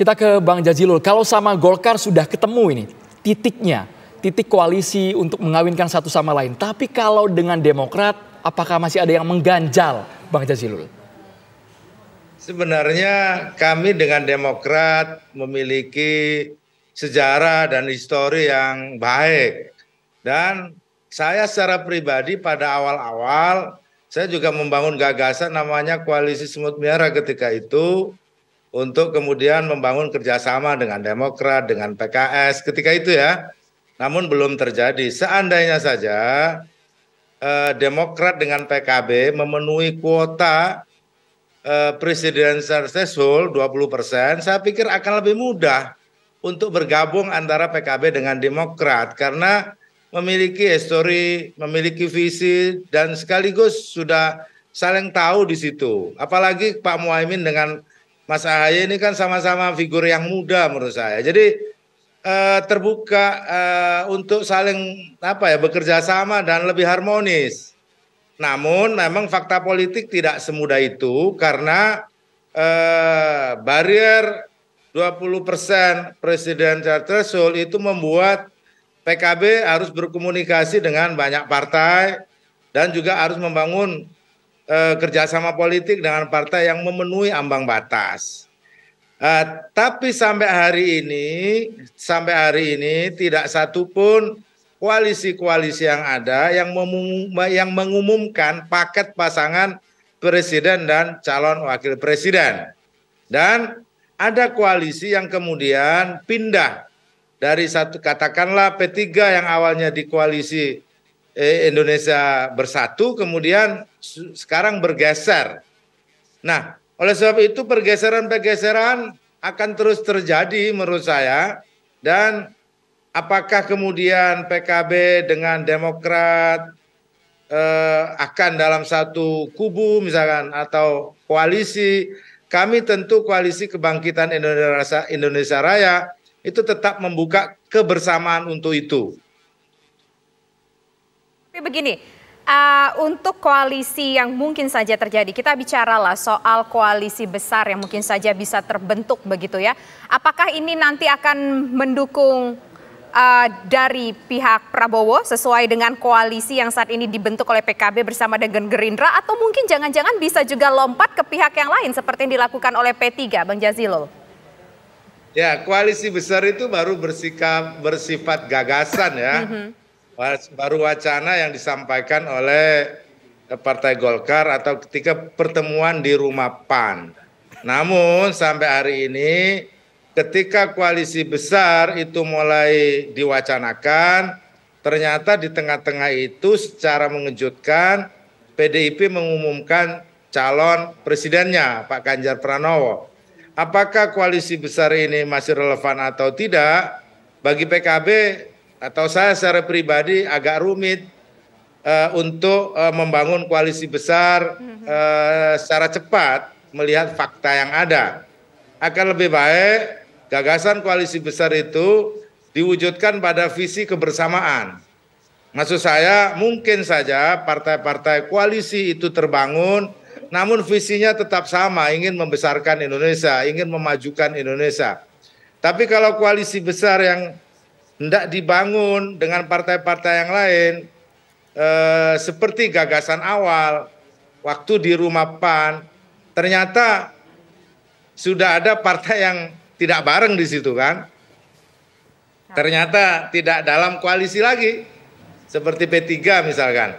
Kita ke Bang Jazilul. Kalau sama Golkar sudah ketemu ini titiknya, titik koalisi untuk mengawinkan satu sama lain. Tapi kalau dengan Demokrat, apakah masih ada yang mengganjal, Bang Jazilul? Sebenarnya kami dengan Demokrat memiliki sejarah dan histori yang baik. Dan saya secara pribadi pada awal-awal, saya juga membangun gagasan namanya Koalisi Semut Merah ketika itu, untuk kemudian membangun kerjasama dengan Demokrat, dengan PKS ketika itu ya. Namun belum terjadi. Seandainya saja Demokrat dengan PKB memenuhi kuota presidential threshold 20%, saya pikir akan lebih mudah untuk bergabung antara PKB dengan Demokrat karena memiliki histori, memiliki visi, dan sekaligus sudah saling tahu di situ. Apalagi Pak Muhaimin dengan Mas Ahaye ini kan sama-sama figur yang muda menurut saya. Jadi terbuka untuk saling bekerja sama dan lebih harmonis. Namun memang fakta politik tidak semudah itu karena barier 20% presidential threshold itu membuat PKB harus berkomunikasi dengan banyak partai dan juga harus membangun kerjasama politik dengan partai yang memenuhi ambang batas. Tapi sampai hari ini tidak satupun koalisi-koalisi yang ada yang mengumumkan paket pasangan presiden dan calon wakil presiden. Dan ada koalisi yang kemudian pindah dari satu, katakanlah P3 yang awalnya di koalisi Indonesia Bersatu, kemudian sekarang bergeser. Nah, oleh sebab itu pergeseran-pergeseran akan terus terjadi menurut saya. Dan apakah kemudian PKB dengan Demokrat akan dalam satu kubu misalkan atau koalisi, kami tentu Koalisi Kebangkitan Indonesia Raya itu tetap membuka kebersamaan untuk itu. Tapi begini, untuk koalisi yang mungkin saja terjadi, kita bicaralah soal koalisi besar yang mungkin saja bisa terbentuk begitu ya. Apakah ini nanti akan mendukung dari pihak Prabowo sesuai dengan koalisi yang saat ini dibentuk oleh PKB bersama dengan Gerindra, atau mungkin jangan-jangan bisa juga lompat ke pihak yang lain seperti yang dilakukan oleh P3, Bang Jazilul? Ya, koalisi besar itu baru bersifat gagasan ya. Baru wacana yang disampaikan oleh Partai Golkar atau ketika pertemuan di rumah PAN. Namun sampai hari ini ketika koalisi besar itu mulai diwacanakan, ternyata di tengah-tengah itu secara mengejutkan PDIP mengumumkan calon presidennya Pak Ganjar Pranowo. Apakah koalisi besar ini masih relevan atau tidak? Bagi PKB atau saya secara pribadi agak rumit untuk membangun koalisi besar secara cepat melihat fakta yang ada. Akan lebih baik gagasan koalisi besar itu diwujudkan pada visi kebersamaan. Maksud saya mungkin saja partai-partai koalisi itu terbangun, namun visinya tetap sama, ingin membesarkan Indonesia, ingin memajukan Indonesia. Tapi kalau koalisi besar yang hendak dibangun dengan partai-partai yang lain, seperti gagasan awal, waktu di rumah PAN, ternyata sudah ada partai yang tidak bareng di situ kan. Ternyata tidak dalam koalisi lagi, seperti P3 misalkan.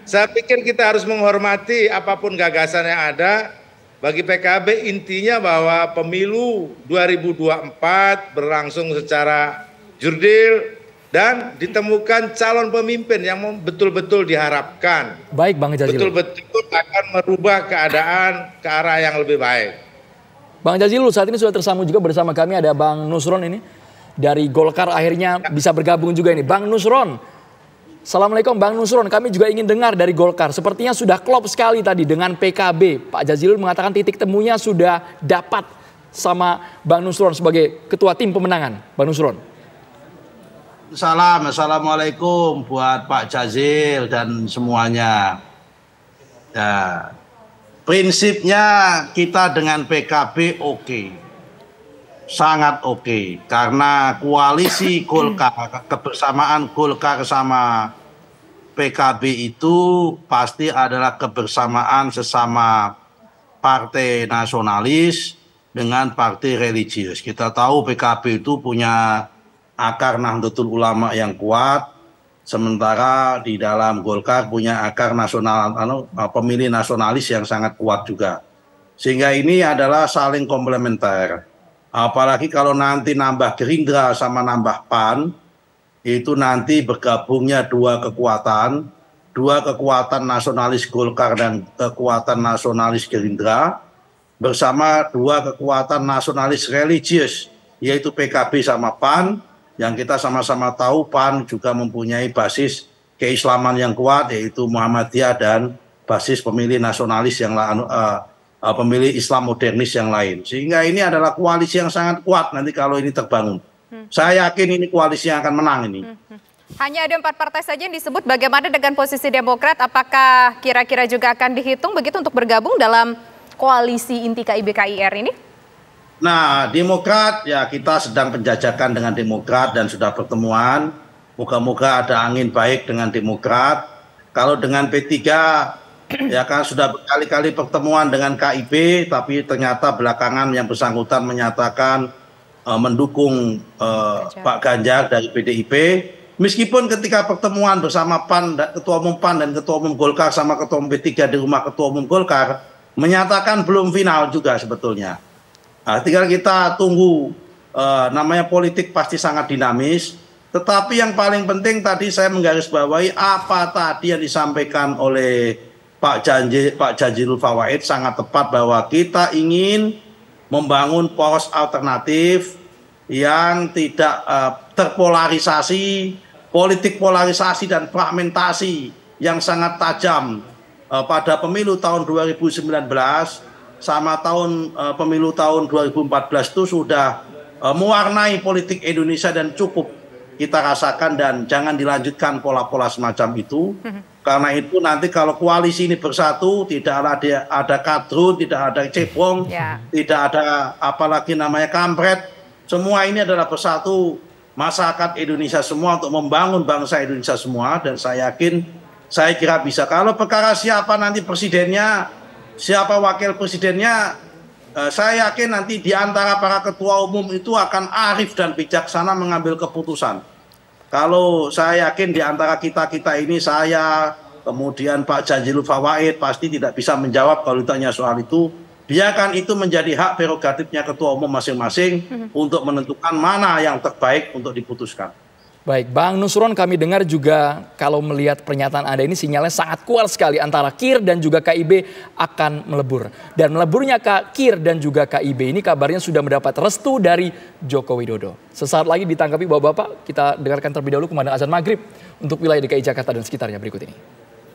Saya pikir kita harus menghormati apapun gagasan yang ada. Bagi PKB intinya bahwa pemilu 2024 berlangsung secara jurdil dan ditemukan calon pemimpin yang betul-betul diharapkan. Baik Bang Jazilul. Betul-betul akan merubah keadaan ke arah yang lebih baik. Bang Jazilul, saat ini sudah tersambung juga bersama kami ada Bang Nusron ini. Dari Golkar akhirnya bisa bergabung juga ini. Bang Nusron. Assalamualaikum Bang Nusron, kami juga ingin dengar dari Golkar. Sepertinya sudah klop sekali tadi dengan PKB. Pak Jazilul mengatakan titik temunya sudah dapat sama Bang Nusron sebagai ketua tim pemenangan. Bang Nusron. Assalamualaikum buat Pak Jazil dan semuanya. Ya, prinsipnya kita dengan PKB oke. sangat oke. Karena koalisi Golkar, kebersamaan Golkar sama PKB itu pasti adalah kebersamaan sesama partai nasionalis dengan partai religius. Kita tahu PKB itu punya akar Nahdlatul Ulama yang kuat, sementara di dalam Golkar punya akar nasional, pemilih nasionalis yang sangat kuat juga. Sehingga ini adalah saling komplementer. Apalagi kalau nanti nambah Gerindra sama nambah PAN, itu nanti bergabungnya dua kekuatan nasionalis Golkar dan kekuatan nasionalis Gerindra, bersama dua kekuatan nasionalis religius, yaitu PKB sama PAN, yang kita sama-sama tahu PAN juga mempunyai basis keislaman yang kuat, yaitu Muhammadiyah, dan basis pemilih nasionalis yang pemilih Islam modernis yang lain. Sehingga ini adalah koalisi yang sangat kuat nanti kalau ini terbangun. Saya yakin ini koalisi yang akan menang ini. Hanya ada 4 partai saja yang disebut. Bagaimana dengan posisi Demokrat? Apakah kira-kira juga akan dihitung begitu untuk bergabung dalam koalisi inti KIB KIR ini? Nah, Demokrat ya kita sedang penjajakan dengan Demokrat dan sudah pertemuan. Moga-moga ada angin baik dengan Demokrat. Kalau dengan P3 ya kan sudah berkali-kali pertemuan dengan KIB, tapi ternyata belakangan yang bersangkutan menyatakan mendukung Pak Ganjar dari PDIP. Meskipun ketika pertemuan bersama PAN, Ketua Umum PAN dan Ketua Umum Golkar sama Ketua Umum P3 di rumah Ketua Umum Golkar, menyatakan belum final juga sebetulnya. Nah, tinggal kita tunggu, namanya politik pasti sangat dinamis. Tetapi yang paling penting tadi saya menggarisbawahi apa tadi yang disampaikan oleh Pak Jazilul Fawait sangat tepat, bahwa kita ingin membangun poros alternatif yang tidak terpolarisasi, politik polarisasi dan fragmentasi yang sangat tajam pada pemilu tahun 2019 sama pemilu tahun 2014 itu sudah mewarnai politik Indonesia dan cukup kita rasakan, dan jangan dilanjutkan pola-pola semacam itu. Karena itu nanti kalau koalisi ini bersatu, tidak ada kadrun, tidak ada cebong, tidak ada apalagi namanya kampret. Semua ini adalah bersatu masyarakat Indonesia semua untuk membangun bangsa Indonesia semua. Dan saya yakin, saya kira bisa. Kalau perkara siapa nanti presidennya, siapa wakil presidennya, saya yakin nanti di antara para ketua umum itu akan arif dan bijaksana mengambil keputusan. Kalau saya yakin di antara kita-kita ini, saya, kemudian Pak Jazilul Fawait pasti tidak bisa menjawab kalau ditanya soal itu. Biarkan itu menjadi hak prerogatifnya ketua umum masing-masing untuk menentukan mana yang terbaik untuk diputuskan. Baik, Bang Nusron, kami dengar juga kalau melihat pernyataan Anda ini sinyalnya sangat kuat sekali antara KIR dan juga KIB akan melebur. Dan meleburnya KIR dan juga KIB ini kabarnya sudah mendapat restu dari Joko Widodo. Sesaat lagi ditanggapi Bapak-Bapak, kita dengarkan terlebih dahulu kumandang azan maghrib untuk wilayah DKI Jakarta dan sekitarnya berikut ini.